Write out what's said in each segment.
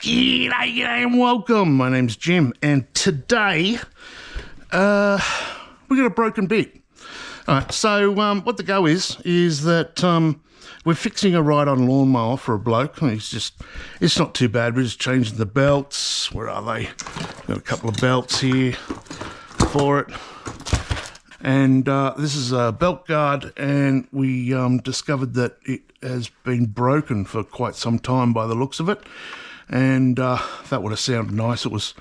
G'day and welcome. My name's Jim, and today we got a broken bit. Alright, so what the go is that we're fixing a ride-on lawnmower for a bloke. It's not too bad. We're just changing the belts. Where are they? Got a couple of belts here for it. And this is a belt guard, and we discovered that it has been broken for quite some time by the looks of it. And that would have sounded nice. It was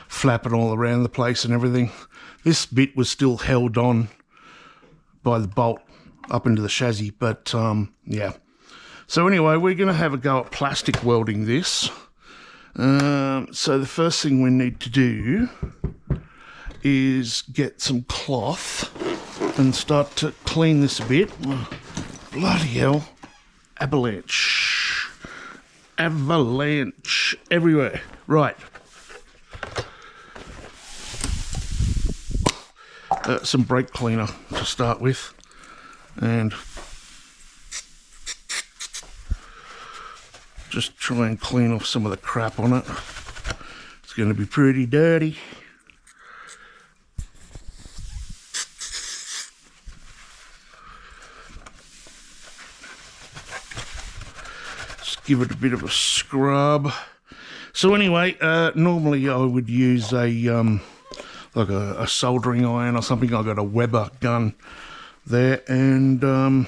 flapping all around the place and everything. This bit was still held on by the bolt up into the chassis, but yeah. So anyway, we're going to have a go at plastic welding this. So the first thing we need to do is get some cloth and start to clean this a bit. Oh, bloody hell. Avalanche everywhere. Right. Some brake cleaner to start with. And just try and clean off some of the crap on it. It's going to be pretty dirty. Give it a bit of a scrub. So anyway, normally I would use a like a soldering iron or something. I got a Weber gun there, and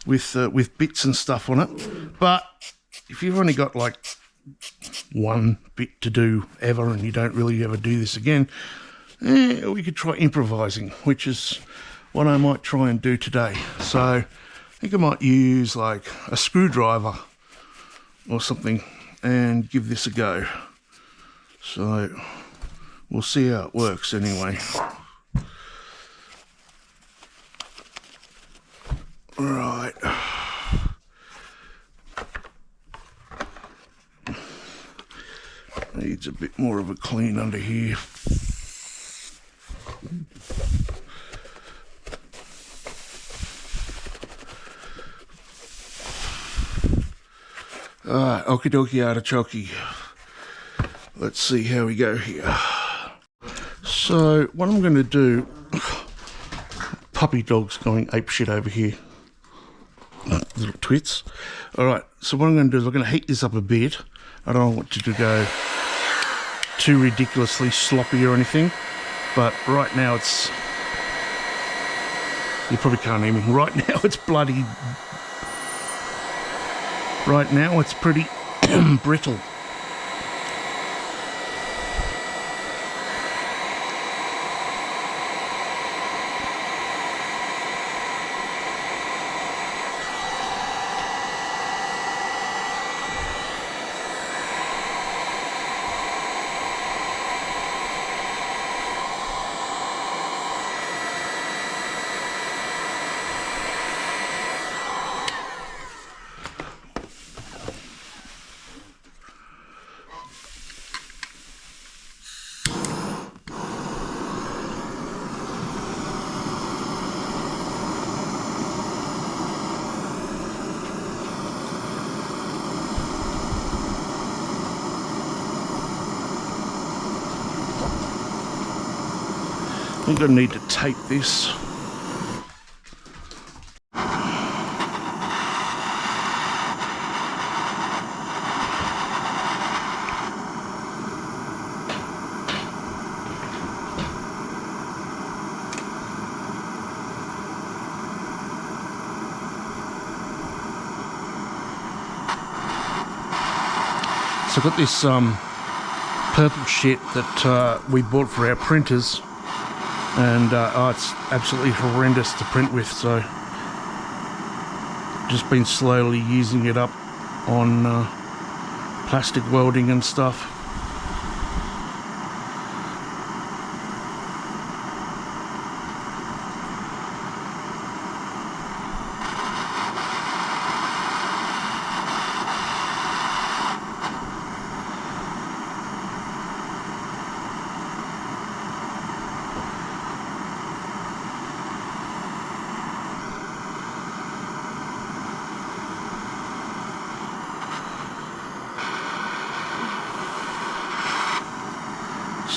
with bits and stuff on it. But if you've only got like one bit to do ever, and you don't really ever do this again, we could try improvising, which is what I might try and do today. So I think I might use like a screwdriver or something and give this a go. So we'll see how it works anyway. Right. Needs a bit more of a clean under here. Alright, okie dokie artichoke. Let's see how we go here. So, what I'm going to do... Puppy dog's going apeshit over here. Little twits. Alright, so what I'm going to do is I'm going to heat this up a bit. I don't want it to go too ridiculously sloppy or anything. But right now it's... You probably can't hear me. Right now it's bloody... Right now it's pretty brittle. I'm going to need to tape this. So I've got this purple shit that we bought for our printers. And oh, it's absolutely horrendous to print with, so just been slowly using it up on plastic welding and stuff.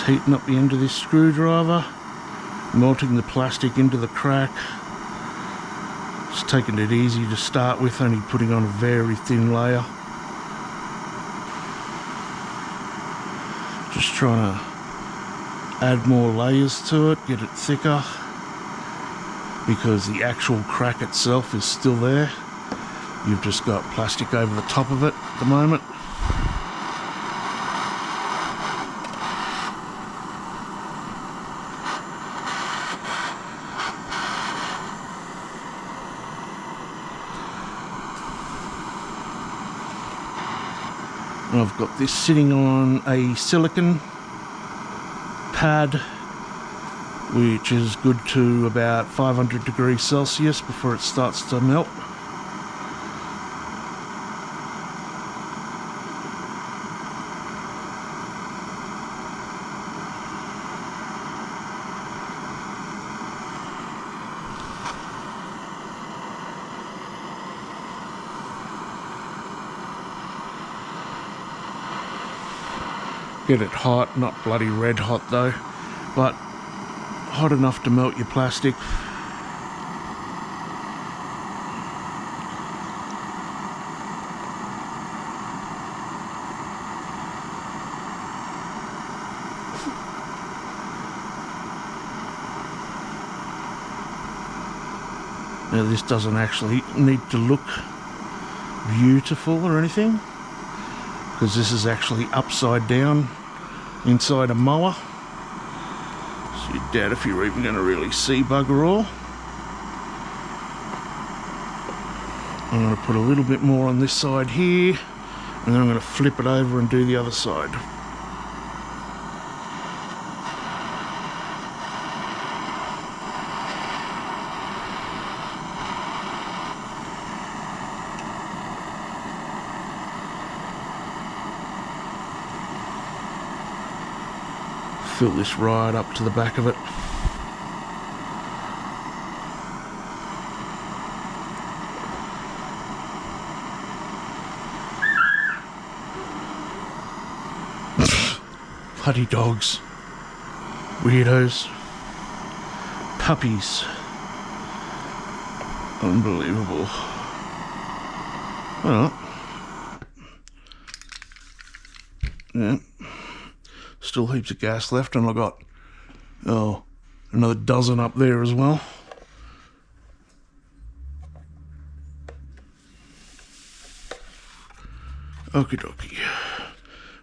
heating up the end of this screwdriver, melting the plastic into the crack. Just taking it easy to start with, only putting on a very thin layer. Just trying to add more layers to it, get it thicker, because the actual crack itself is still there. You've just got plastic over the top of it at the moment. And I've got this sitting on a silicone pad, which is good to about 500 degrees Celsius before it starts to melt. Get it hot, not bloody red hot though, but hot enough to melt your plastic. Now this doesn't actually need to look beautiful or anything, because this is actually upside down inside a mower, so you doubt if you're even going to really see bugger all. I'm going to put a little bit more on this side here, and then I'm going to flip it over and do the other side. Fill this right up to the back of it. Bloody dogs. Weirdos. Puppies. Unbelievable. Well, yeah. Still heaps of gas left, and I've got another dozen up there as well. Okie dokie.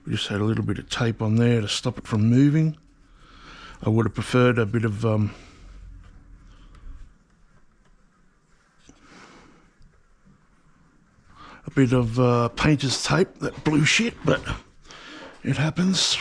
We just had a little bit of tape on there to stop it from moving. I would have preferred a bit of painter's tape, that blue shit, but it happens.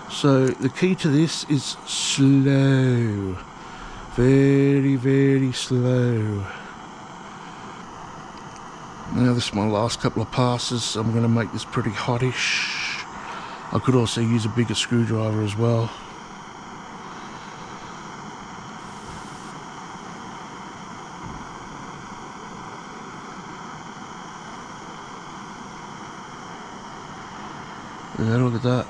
So the key to this is slow, very, very slow. Now this is my last couple of passes. I'm going to make this pretty hottish. I could also use a bigger screwdriver as well. Yeah, look at that.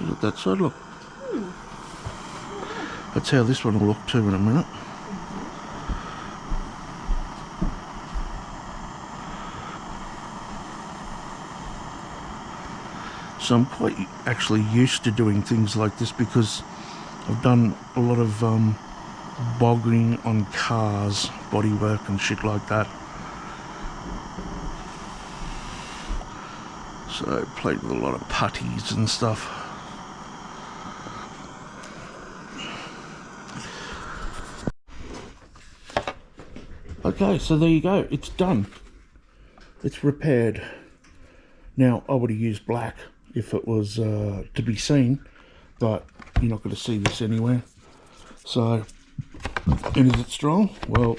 See what that side look. That's how this one will look too in a minute. So I'm quite actually used to doing things like this because I've done a lot of bogging on cars, bodywork and shit like that. So played with a lot of putties and stuff. Okay, so there you go. It's done. It's repaired. Now, I would have used black if it was to be seen, but you're not going to see this anywhere. So, and is it strong? Well,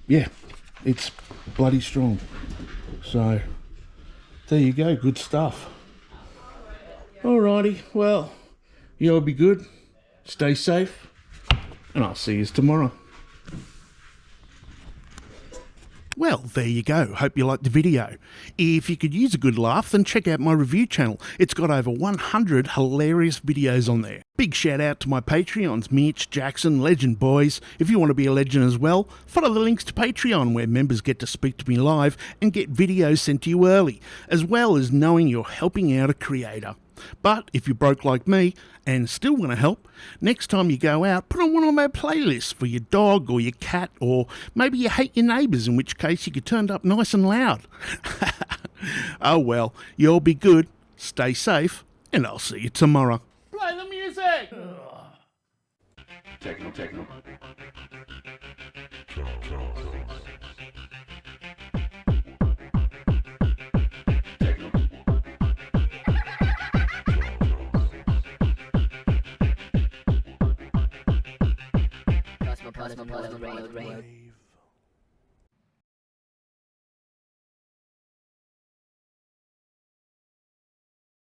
yeah, it's bloody strong. So, there you go. Good stuff. Alrighty, well, you'll be good. Stay safe, and I'll see you tomorrow. Well, there you go. Hope you liked the video. If you could use a good laugh, then check out my review channel. It's got over 100 hilarious videos on there. Big shout out to my Patreons, Mitch, Jackson, Legend Boys. If you want to be a legend as well, follow the links to Patreon, where members get to speak to me live and get videos sent to you early, as well as knowing you're helping out a creator. But if you're broke like me and still want to help, next time you go out, put on one of my playlists for your dog or your cat, or maybe you hate your neighbours, in which case you could turn it up nice and loud. Oh well, you'll be good, stay safe, and I'll see you tomorrow. Play the music! Techno. Cosmopolitan Railway.